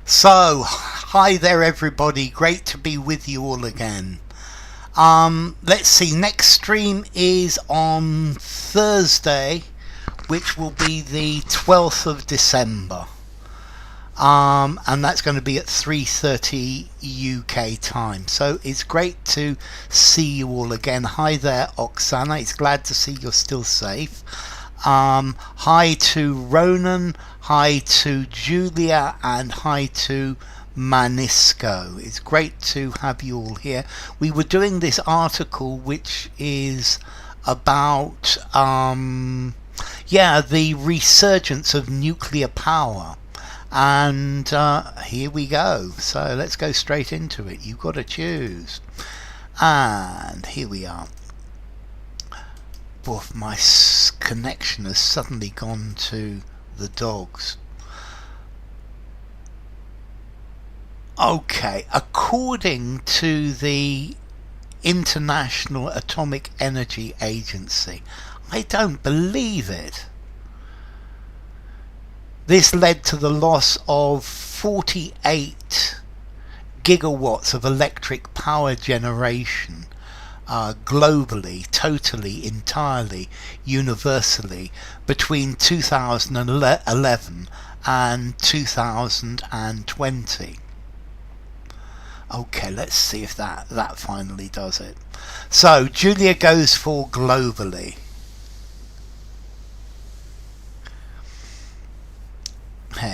So, hi there everybody, great to be with you all again. Let's see, next stream is on Thursday, which will be the 12th of December. And that's going to be at 3:30 UK time. So it's great to see you all again. Hi there, Oksana. It's glad to see you're still safe. Hi to Ronan, hi to Julia, and hi to Manisco. It's great to have you all here. We were doing this article which is about the resurgence of nuclear power. And here we go. So let's go straight into it. You've got to choose. And here we are. Oof, my connection has suddenly gone to the dogs. Okay, according to the International Atomic Energy Agency, I don't believe it. This led to the loss of 48 gigawatts of electric power generation globally, totally, entirely, universally between 2011 and 2020. Okay, let's see if that finally does it. So Julia goes for globally.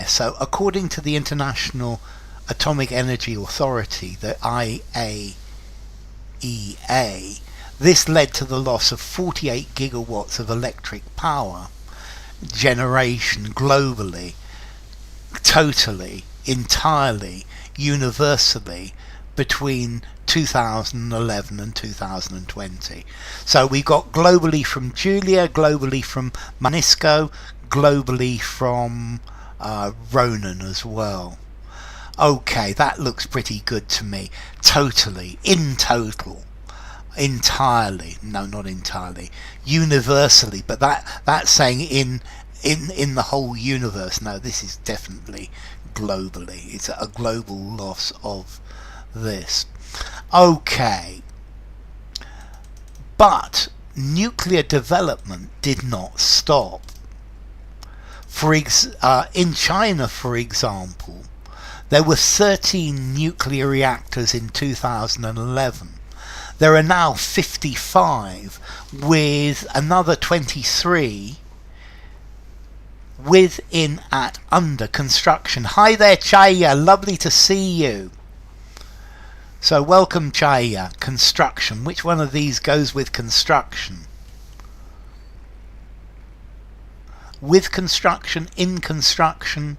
So according to the International Atomic Energy Authority, the IAEA, this led to the loss of 48 gigawatts of electric power generation globally, totally, entirely, universally between 2011 and 2020. So we got globally from Julia, globally from Manisco, globally from Ronan as well. Okay, that looks pretty good to me. Totally, in total, entirely, no, not entirely, universally, but that's saying in the whole universe. No, this is definitely globally. It's a global loss of this. Okay, but nuclear development did not stop. In China, for example, there were 13 nuclear reactors in 2011. There are now 55, with another 23 within at under construction. Hi there, Chaya, lovely to see you. So welcome, Chaya. Construction, which one of these goes with construction? With construction, in construction,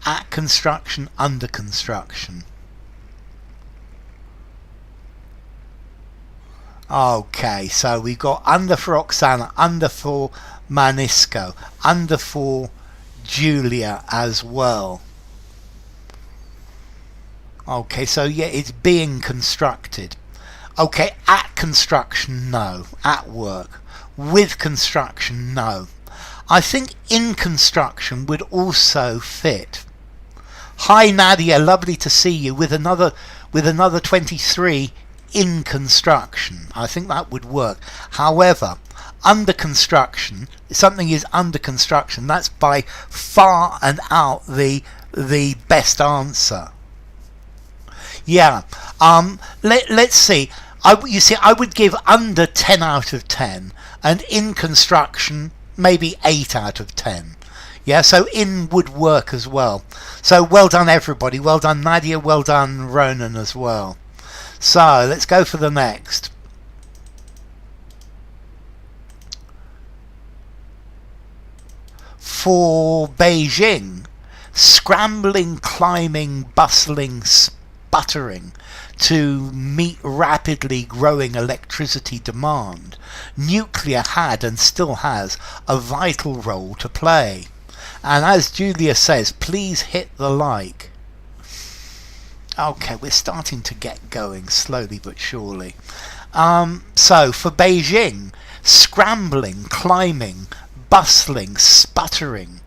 at construction, under construction. Okay, so we've got under for Oksana, under for Manisco, under for Julia as well. Okay, so yeah, it's being constructed. Okay, at construction, no. At work. With construction, no. I think in construction would also fit. Hi Nadia, lovely to see you, with another 23 in construction. I think that would work. However, under construction, something is under construction, that's by far and out the best answer. Yeah. Let's see. I would give under 10 out of 10, and in construction maybe 8 out of 10. Yeah, so in would work as well. So well done everybody, well done Nadia, well done Ronan as well. So let's go for the next. For Beijing, scrambling, climbing, bustling, sputtering to meet rapidly growing electricity demand, nuclear had and still has a vital role to play. And as Julia says, please hit the like. Okay, we're starting to get going slowly but surely. So for Beijing, scrambling, climbing, bustling, sputtering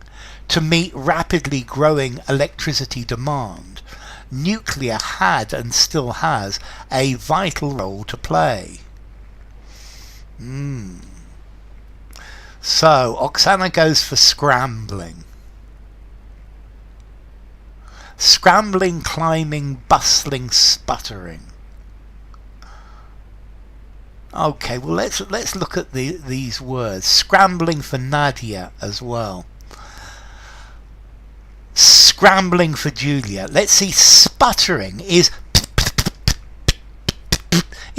to meet rapidly growing electricity demand, nuclear had and still has a vital role to play. So Oksana goes for scrambling. Scrambling, climbing, bustling, sputtering. Okay, well let's look at these words. Scrambling for Nadia as well. Scrambling for Julia. Let's see, sputtering is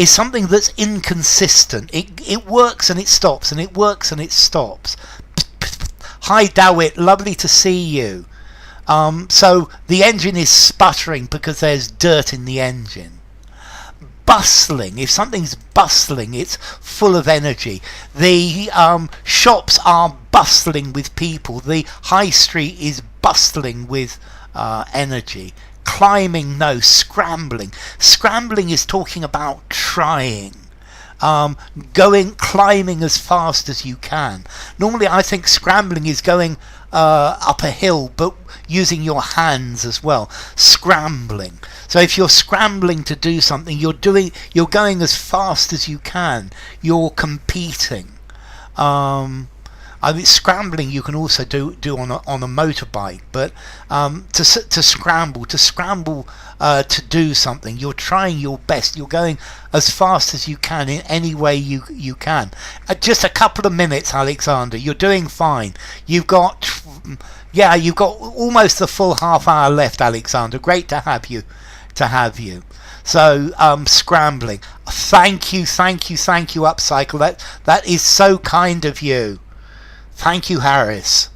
something that's inconsistent. It works and it stops, and it works and it stops. Hi Dawit, lovely to see you. So the engine is sputtering because there's dirt in the engine. Bustling, if something's bustling, it's full of energy. The shops are bustling with people. The high street is bustling with energy. Climbing, no. Scrambling. Scrambling is talking about trying. Climbing as fast as you can. Normally I think scrambling is going up a hill, but using your hands as well. Scrambling. So if you're scrambling to do something, you're going as fast as you can. You're competing. I mean, scrambling you can also do on a motorbike, but to scramble to do something, you're trying your best. You're going as fast as you can in any way you can. Just a couple of minutes, Alexander. You're doing fine. You've got almost the full half hour left, Alexander. Great to have you. So scrambling. Thank you, Upcycle. That is so kind of you. Thank you, Harris.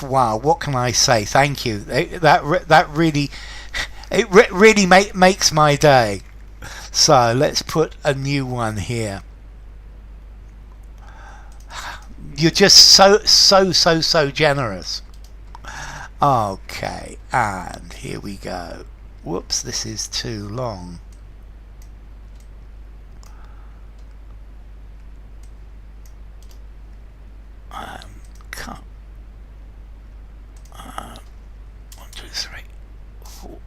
Wow, what can I say? Thank you. That really makes my day. So let's put a new one here. You're just so generous. Okay, and here we go. Whoops, this is too long. Cut. 1, 2, 3, 4.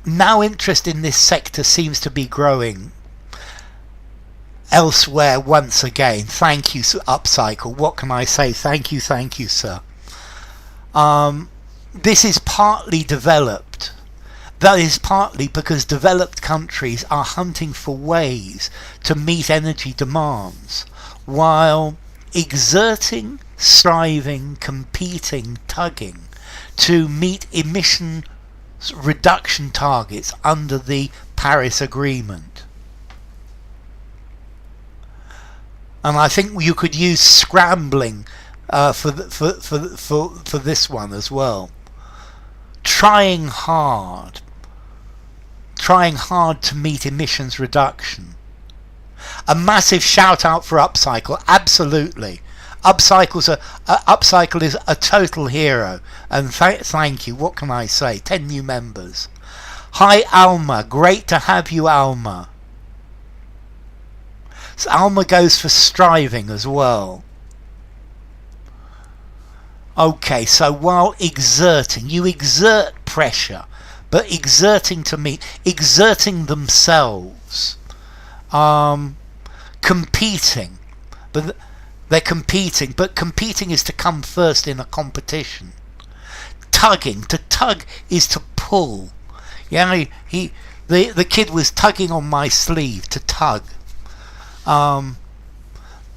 Now interest in this sector seems to be growing elsewhere once again. Thank you, Upcycle. What can I say? Thank you, sir. This is partly developed. That is partly because developed countries are hunting for ways to meet energy demands, while exerting, striving, competing, tugging to meet emission reduction targets under the Paris Agreement. And I think you could use scrambling for this one as well. Trying hard to meet emissions reduction. A massive shout out for Upcycle. Absolutely. Upcycle is a total hero, and thank you. What can I say? 10 new members. Hi Alma, great to have you, Alma. So Alma goes for striving as well. Okay, so while exerting, you exert pressure, but exerting themselves, competing, but they're competing, but competing is to come first in a competition. Tugging, to tug is to pull. Yeah, the kid was tugging on my sleeve, to tug.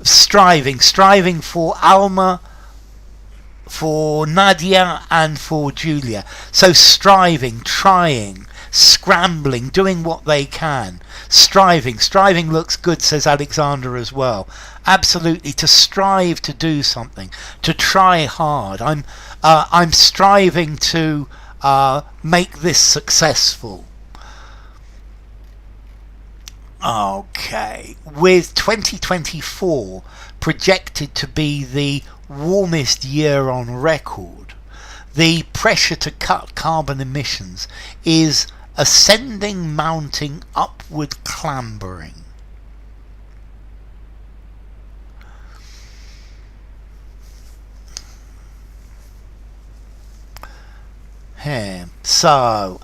Striving for Alma, for Nadia and for Julia. So striving, trying, scrambling, doing what they can. Striving looks good, says Alexander as well. Absolutely, to strive to do something, to try hard. I'm striving to make this successful. Okay, with 2024 projected to be the warmest year on record, the pressure to cut carbon emissions is ascending, mounting, upward clambering. here. So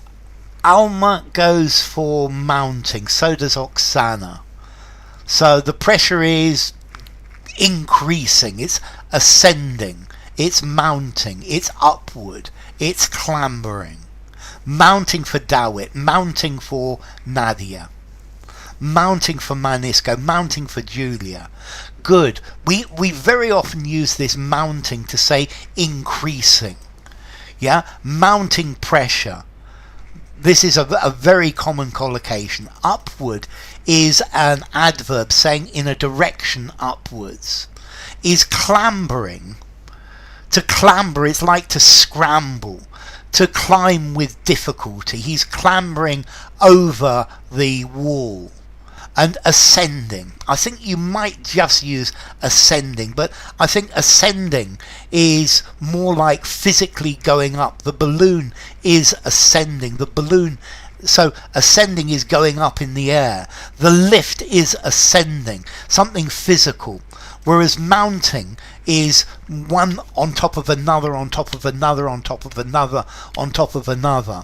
Alma goes for mounting, so does Oksana. So the pressure is increasing, it's ascending, it's mounting, it's upward, it's clambering. Mounting for Dawit, mounting for Nadia, mounting for Manisko, mounting for Julia. Good. We very often use this mounting to say increasing. Yeah, mounting pressure. This is a very common collocation. Upward is an adverb saying in a direction upwards. Is clambering. To clamber is like to scramble, to climb with difficulty. He's clambering over the wall. And ascending. I think you might just use ascending, but I think ascending is more like physically going up. The balloon is ascending. The balloon, so ascending is going up in the air. The lift is ascending, something physical. Whereas mounting is one on top of another, on top of another, on top of another, on top of another.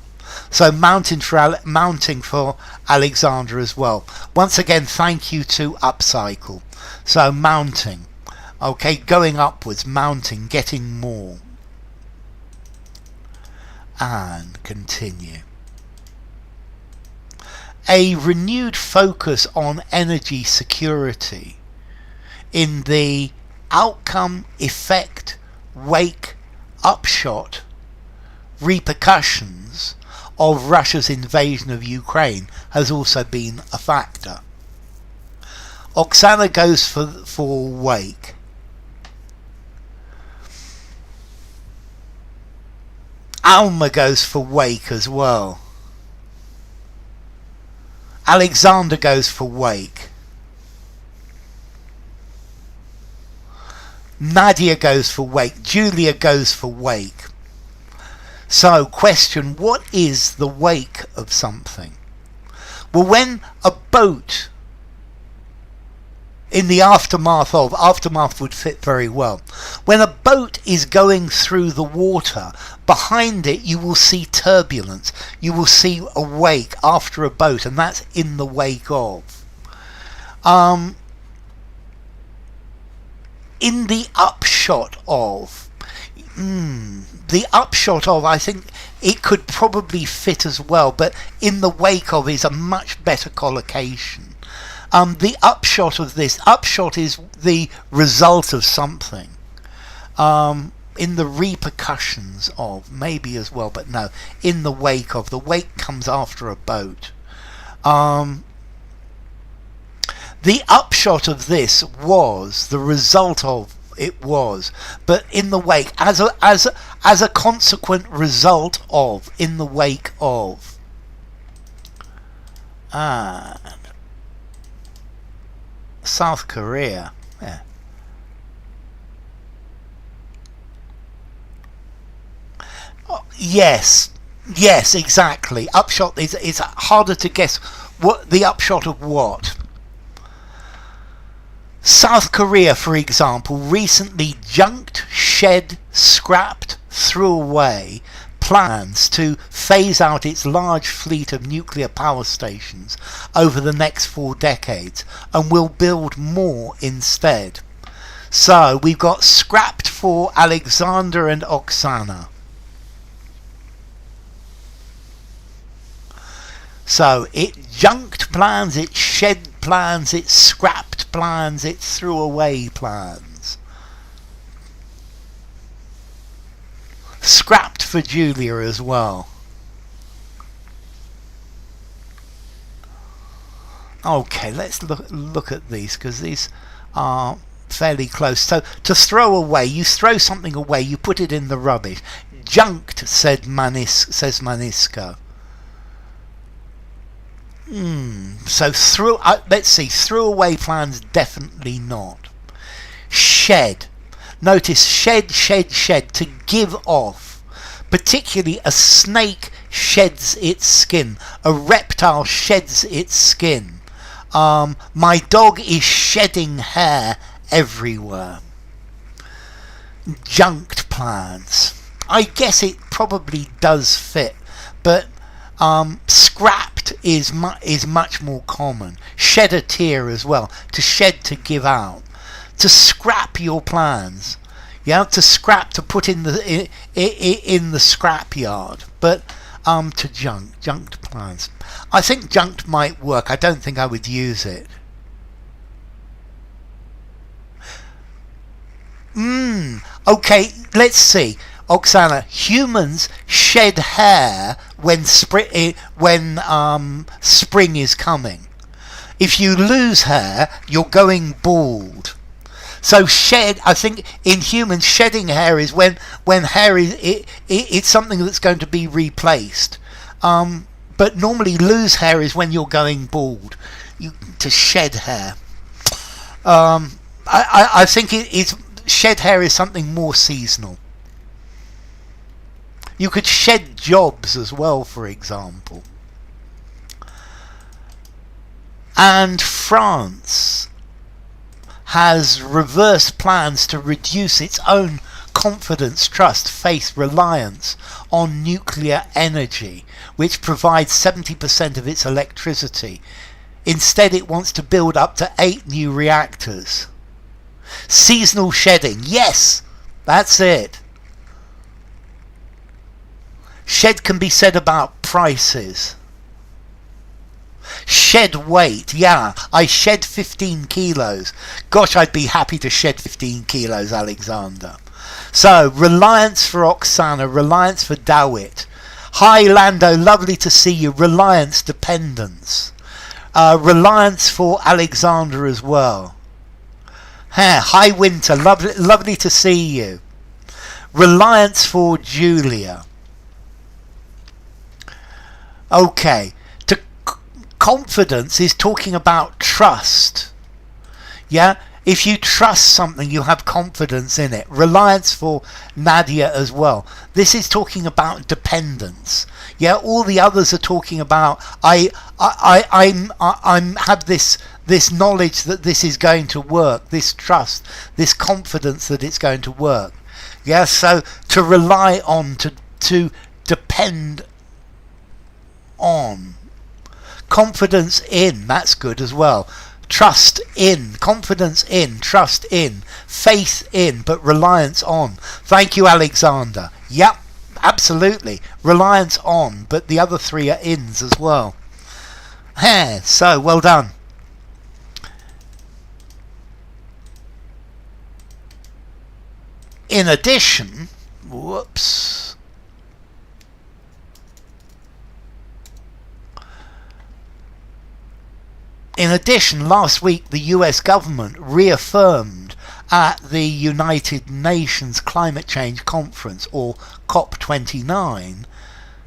So mounting for Alexander as well. Once again, thank you to Upcycle. So mounting. Okay, going upwards, mounting, getting more. And continue. A renewed focus on energy security in the outcome, effect, wake, upshot, repercussions of Russia's invasion of Ukraine has also been a factor. Oksana goes for wake. Alma goes for wake as well. Alexander goes for wake. Nadia goes for wake. Julia goes for wake. So, question, what is the wake of something? Well, when a boat, in the aftermath would fit very well. When a boat is going through the water, behind it you will see turbulence. You will see a wake after a boat, and that's in the wake of. In the upshot of. The upshot of, I think it could probably fit as well, but in the wake of is a much better collocation. The upshot of this, upshot is the result of something. In the repercussions of, maybe as well, but no, in the wake of. The wake comes after a boat. The upshot of this was the result of. It was, but in the wake, as a consequent result of, in the wake of. And South Korea, yeah. Oh, yes, exactly. Upshot is harder to guess. What the upshot of what? South Korea, for example, recently junked, shed, scrapped, threw away plans to phase out its large fleet of nuclear power stations over the next 4 decades and will build more instead. So we've got scrapped for Alexander and Oksana. So it junked plans, it shed plans, it scrapped plans, it threw away plans. Scrapped for Julia as well. Okay, let's look at these, because these are fairly close. So to throw away, you throw something away, you put it in the rubbish. Junked, says Manisko. So let's see, threw away plans, definitely not. Shed. Notice shed, to give off. Particularly a snake sheds its skin. A reptile sheds its skin. My dog is shedding hair everywhere. Junked plans. I guess it probably does fit, but scrapped is much more common. Shed a tear as well. To shed, to give out. To scrap your plans. Yeah, to scrap, to put in the scrap yard. But to junked plans. I think junked might work. I don't think I would use it. Okay, let's see. Oksana, humans shed hair when spring is coming. If you lose hair, you're going bald. So shed, I think in humans, shedding hair is when hair it's something that's going to be replaced. But normally lose hair is when you're going bald. To shed hair. I think it's shed hair is something more seasonal. You could shed jobs as well, for example. And France has reversed plans to reduce its own confidence, trust, faith, reliance on nuclear energy, which provides 70% of its electricity. Instead, it wants to build up to 8 new reactors. Seasonal shedding. Yes, that's it. Shed can be said about prices. Shed weight. Yeah, I shed 15 kilos. Gosh, I'd be happy to shed 15 kilos, Alexander. So, reliance for Oksana, reliance for Dawit. Hi, Lando, lovely to see you. Reliance, dependence. Reliance for Alexander as well. Hi, Winter, lovely to see you. Reliance for Julia. Okay, confidence is talking about trust. Yeah, if you trust something, you have confidence in it. Reliance for Nadia as well. This is talking about dependence. Yeah, all the others are talking about I have this knowledge that this is going to work, this trust, this confidence that it's going to work. Yeah, so to rely on, to depend on. Confidence in, that's good as well. Trust in, confidence in, trust in, faith in, but reliance on. Thank you, Alexander. Yep, absolutely. Reliance on, but the other 3 are ins as well. So, well done. In addition, whoops. In addition, last week the US government reaffirmed at the United Nations Climate Change Conference, or COP29,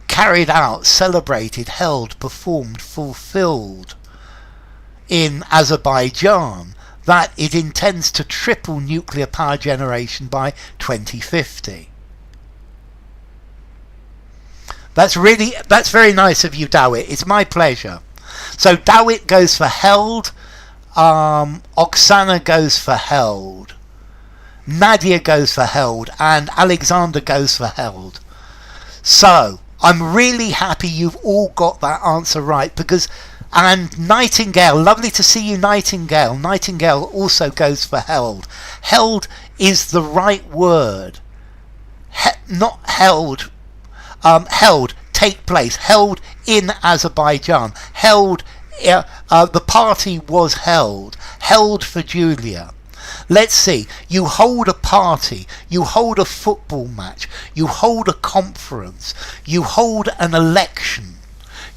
carried out, celebrated, held, performed, fulfilled in Azerbaijan, that it intends to triple nuclear power generation by 2050. That's very nice of you, Dawit. It's my pleasure. So Dawit goes for held, Oksana goes for held, Nadia goes for held, and Alexander goes for held. So I'm really happy you've all got that answer right, because, and Nightingale, lovely to see you, Nightingale. Nightingale also goes for held. Held is the right word. Not held, held, take place, held in Azerbaijan, held, the party was held for Julia. Let's see, you hold a party, you hold a football match, you hold a conference, you hold an election,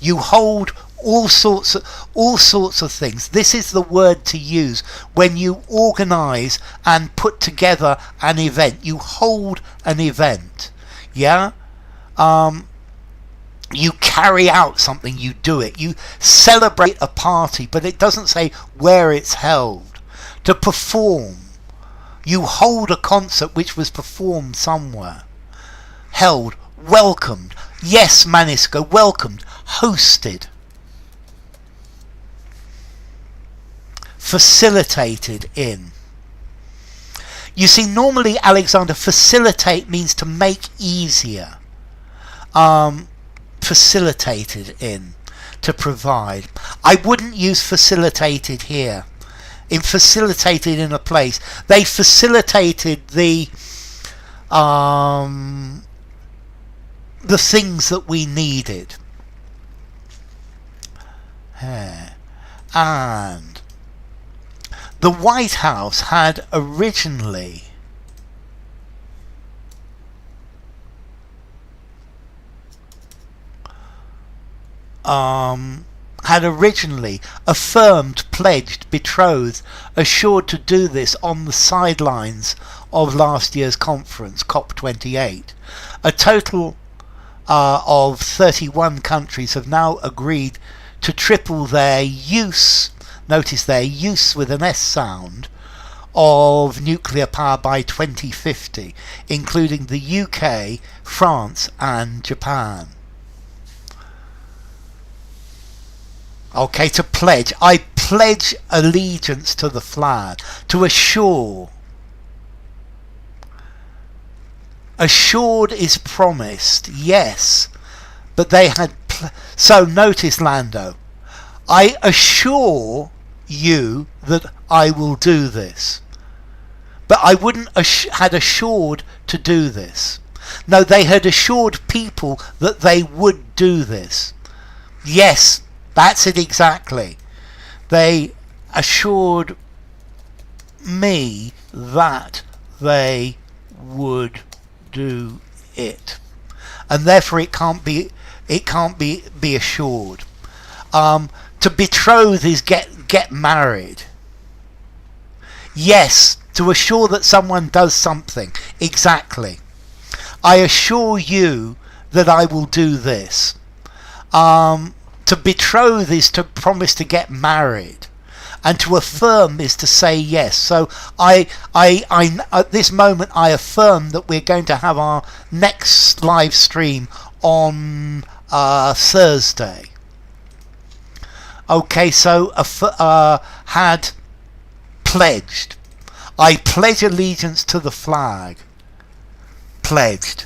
you hold all sorts of things. This is the word to use when you organize and put together an event. You hold an event. Yeah? You carry out something, you do it. You celebrate a party, but it doesn't say where it's held. To perform. You hold a concert which was performed somewhere. Held. Welcomed. Yes, Maniska, welcomed. Hosted. Facilitated in. You see, normally, Alexander, facilitate means to make easier. facilitated in, to provide. I wouldn't use facilitated here. In facilitated in a place, they facilitated the things that we needed. And the White House had originally affirmed, pledged, betrothed, assured to do this on the sidelines of last year's conference, COP28. A total of 31 countries have now agreed to triple their use, notice their use with an S sound, of nuclear power by 2050, including the UK, France and Japan. Okay, to pledge. I pledge allegiance to the flag. To assure. Assured is promised, yes. But they had... So notice, Lando. I assure you that I will do this. But I wouldn't had assured to do this. No, they had assured people that they would do this. Yes, that's it exactly. They assured me that they would do it, and therefore it can't be assured. To betroth is get married. Yes, to assure that someone does something. Exactly. I assure you that I will do this. To betroth is to promise to get married, and to affirm is to say yes. So I at this moment I affirm that we're going to have our next live stream on Thursday. Okay, so had pledged. I pledge allegiance to the flag. Pledged.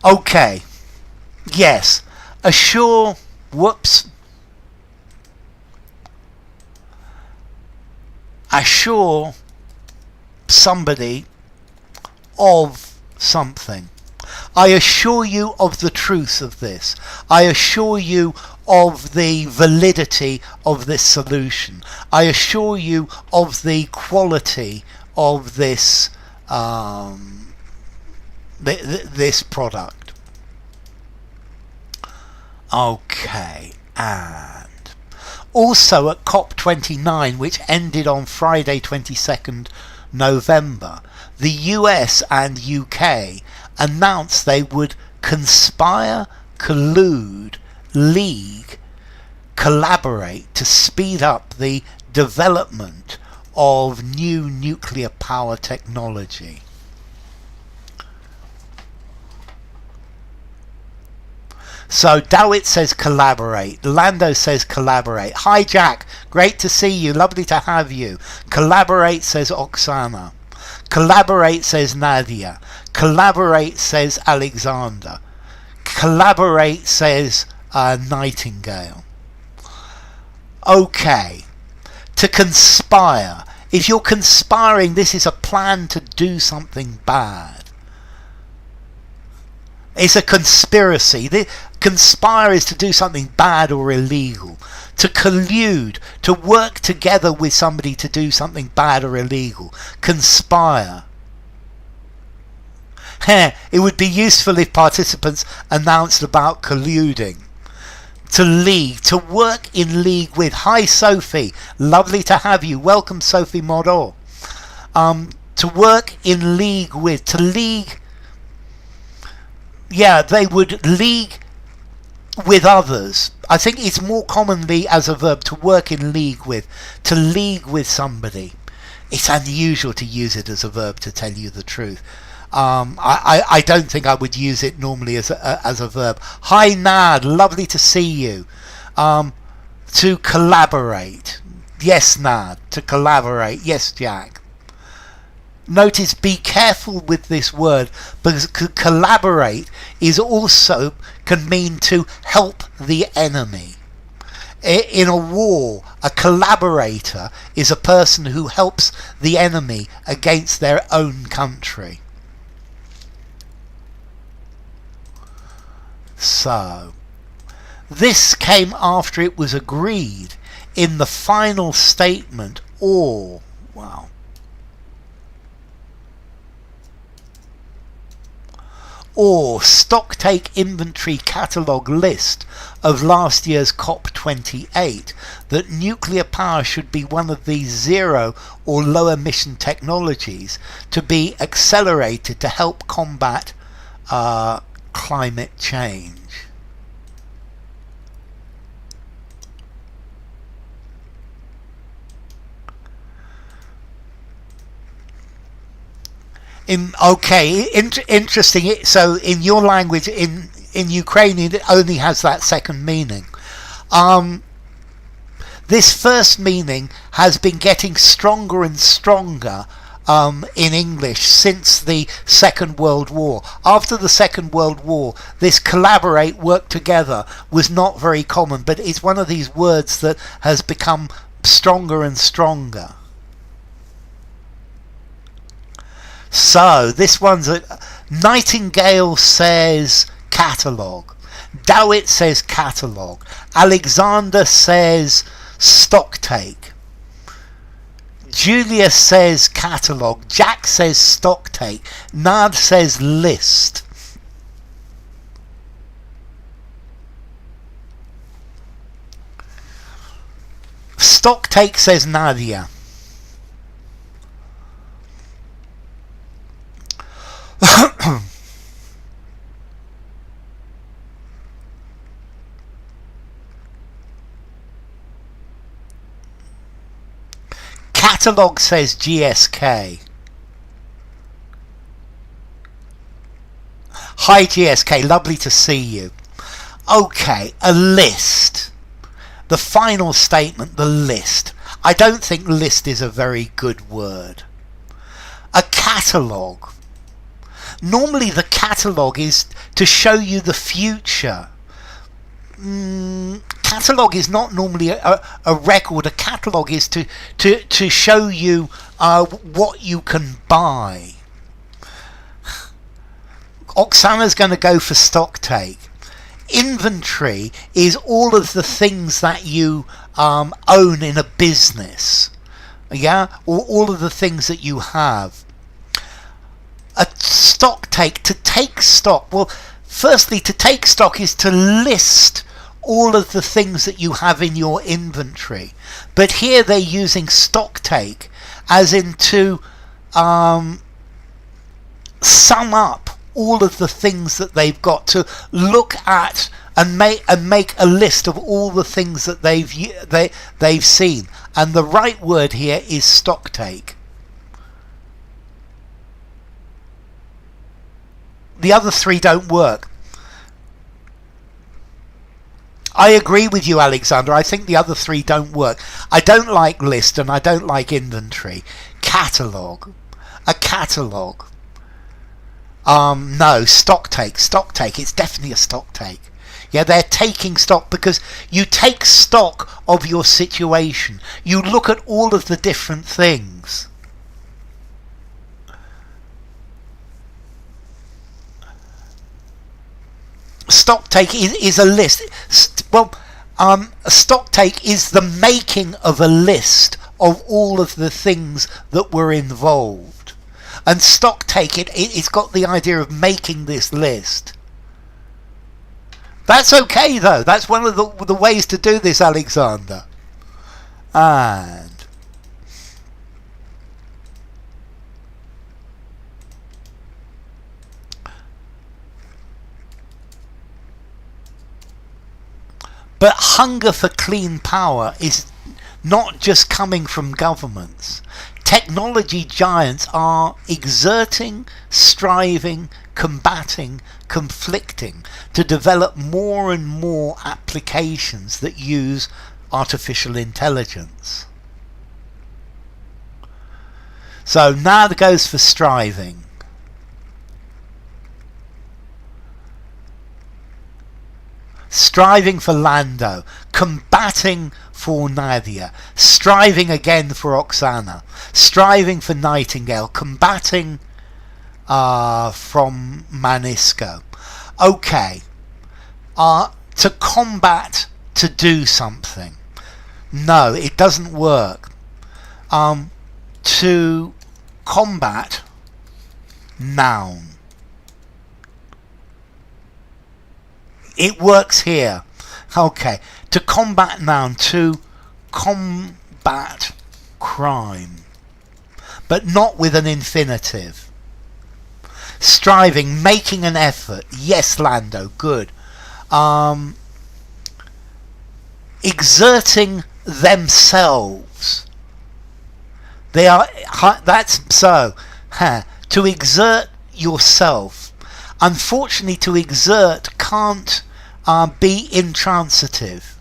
Okay, yes, assure, whoops, assure somebody of something. I assure you of the truth of this. I assure you of the validity of this solution. I assure you of the quality of this this product. Okay, and also at COP29, which ended on Friday 22nd November, the US and UK announced they would conspire, collude, league, collaborate to speed up the development of new nuclear power technology. So Dawit says collaborate. Lando says collaborate. Hi Jack, great to see you. Lovely to have you. Collaborate says Oksana. Collaborate says Nadia. Collaborate says Alexander. Collaborate says Nightingale. Okay. To conspire. If you're conspiring, this is a plan to do something bad. It's a conspiracy. Conspire is to do something bad or illegal. To collude, to work together with somebody to do something bad or illegal. Conspire. It would be useful if participants announced about colluding. To league, to work in league with. Hi Sophie, lovely to have you. Welcome Sophie Modor. To work in league with, to league. Yeah, they would league with others. I think it's more commonly as a verb to work in league with, to league with somebody. It's unusual to use it as a verb, to tell you the truth. I don't think I would use it normally as a verb. Hi Nad, lovely to see you. To collaborate. Yes Nad, to collaborate. Yes Jack. Notice, be careful with this word, because collaborate is also can mean to help the enemy. In a war, a collaborator is a person who helps the enemy against their own country. So, this came after it was agreed in the final statement, or stocktake inventory catalogue list of last year's COP28 that nuclear power should be one of these zero or low emission technologies to be accelerated to help combat climate change. Interesting. So in your language, in Ukrainian, it only has that second meaning. This first meaning has been getting stronger and stronger in English since the Second World War. After the Second World War, this collaborate, work together, was not very common, but it's one of these words that has become stronger and stronger. So this one's Nightingale says catalogue, Dowit says catalogue, Alexander says stocktake, Julia says catalogue, Jack says stocktake, Nad says list. Stocktake says Nadia. Catalogue says GSK. Hi GSK, lovely to see you. Okay, a list. The final statement, the list. I don't think list is a very good word. A catalogue. Normally the catalogue is to show you the future. Catalogue is not normally a record. A catalogue is to show you what you can buy. Oksana's going to go for stocktake. Inventory is all of the things that you own in a business. Yeah, or all of the things that you have. A stocktake, to take stock. Well, firstly, to take stock is to list all of the things that you have in your inventory. But here they're using stocktake as in to sum up all of the things that they've got, to look at and make a list of all the things that they've seen. And the right word here is stocktake. The other three don't work. I agree with you, Alexander. I think the other three don't work. I don't like list and I don't like inventory. Catalogue. A catalogue. No, stocktake. Stocktake. It's definitely a stocktake. Yeah, they're taking stock because you take stock of your situation. You look at all of the different things. Stocktake is a list. A stocktake is the making of a list of all of the things that were involved. And stocktake, it's got the idea of making this list. That's okay though. That's one of the ways to do this, Alexander. And but hunger for clean power is not just coming from governments. Technology giants are exerting, striving, combating, conflicting to develop more and more applications that use artificial intelligence. So now that goes for striving. Striving for Lando. Combating for Nadia. Striving again for Oksana. Striving for Nightingale. Combating from Manisco. Okay. To combat, to do something. No, it doesn't work. To combat, noun. It works here. Okay. To combat, noun. To combat crime. But not with an infinitive. Striving, making an effort. Yes, Lando, good. Exerting themselves. They are, that's so. To exert yourself. Unfortunately, to exert can't be intransitive.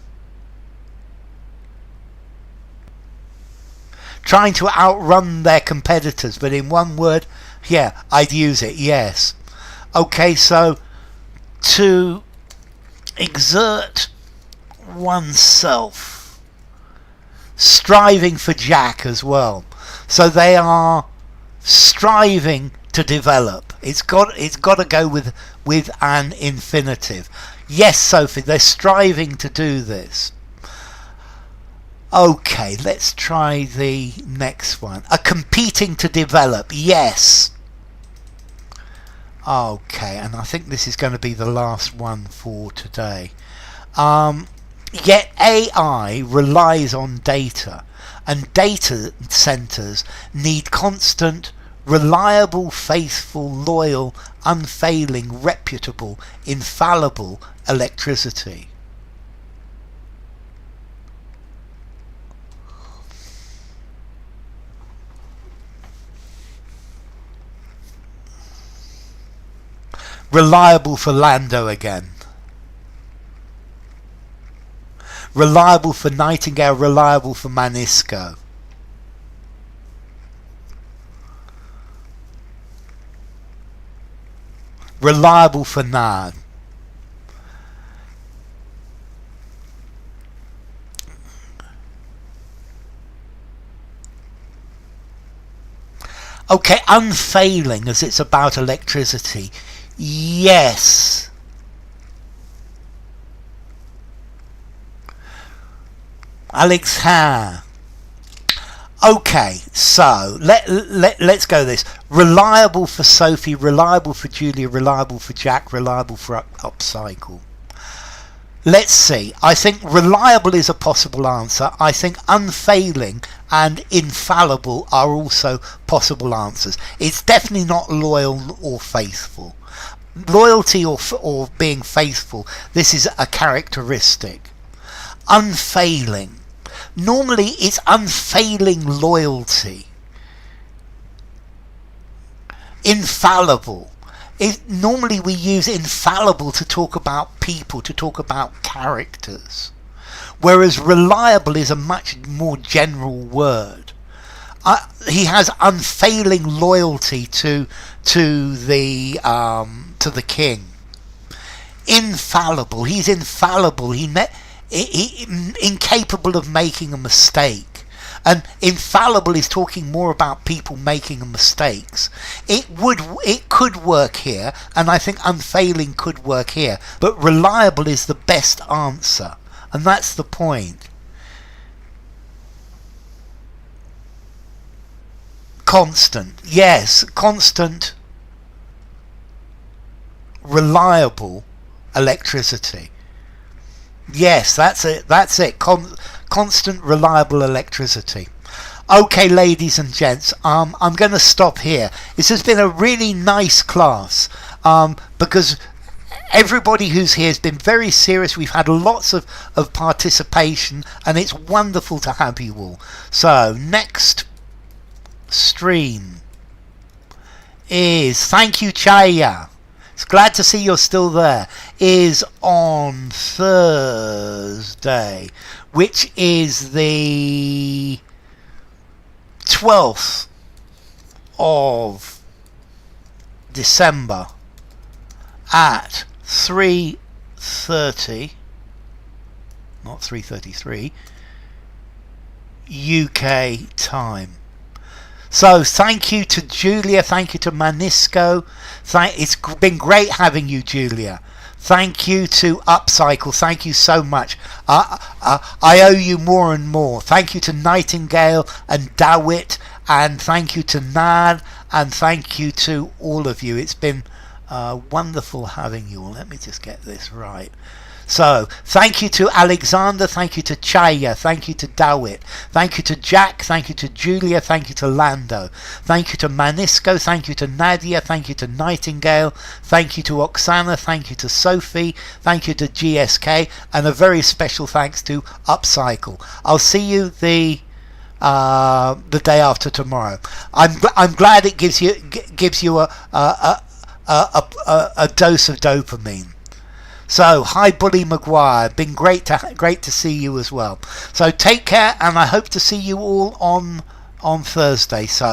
Trying to outrun their competitors, but in one word, yeah, I'd use it, yes. Okay, so to exert oneself. Striving for Jack as well. So they are striving to develop. It's got to go with an infinitive. Yes, Sophie, they're striving to do this. Okay, let's try the next one. Competing to develop. Yes. Okay, and I think this is going to be the last one for today. Yet AI relies on data, and data centers need constant, reliable, faithful, loyal, unfailing, reputable, infallible electricity. Reliable for Lando again. Reliable for Nightingale, reliable for Manisco. Reliable for Nan. Okay, unfailing as it's about electricity. Yes. Alex Ha. Okay, so let's go this. Reliable for Sophie, reliable for Julia, reliable for Jack, reliable for upcycle. Let's see. I think reliable is a possible answer. I think unfailing and infallible are also possible answers. It's definitely not loyal or faithful. Loyalty or being faithful, this is a characteristic. Unfailing. Normally it's unfailing loyalty. Infallible. Normally we use infallible to talk about people, to talk about characters. Whereas reliable is a much more general word. He has unfailing loyalty to the king. Infallible. He's infallible. He incapable of making a mistake. And infallible is talking more about people making mistakes. It could work here, and I think unfailing could work here. But reliable is the best answer, and that's the point. Constant, yes, constant, reliable electricity. Yes, that's it. That's it. Constant, reliable electricity. Okay, ladies and gents, I'm going to stop here. This has been a really nice class because everybody who's here has been very serious. We've had lots of participation, and it's wonderful to have you all. So, next stream is, thank you, Chaya. It's glad to see you're still there, is on Thursday, which is the 12th of December at 3:30, not 3:33 UK time. So thank you to Julia, thank you to Manisco, it's been great having you, Julia. Thank you to Upcycle, thank you so much. I owe you more and more. Thank you to Nightingale and Dawit, and thank you to Nad, and thank you to all of you. It's been wonderful having you all. Let me just get this right. So, thank you to Alexander, thank you to Chaya, thank you to Dawit, thank you to Jack, thank you to Julia, thank you to Lando, thank you to Manisco, thank you to Nadia, thank you to Nightingale, thank you to Oksana, thank you to Sophie, thank you to GSK, and a very special thanks to Upcycle. I'll see you the day after tomorrow. I'm glad it gives you a dose of dopamine. So, hi Bully Maguire, been great to see you as well. So take care, and I hope to see you all on Thursday. So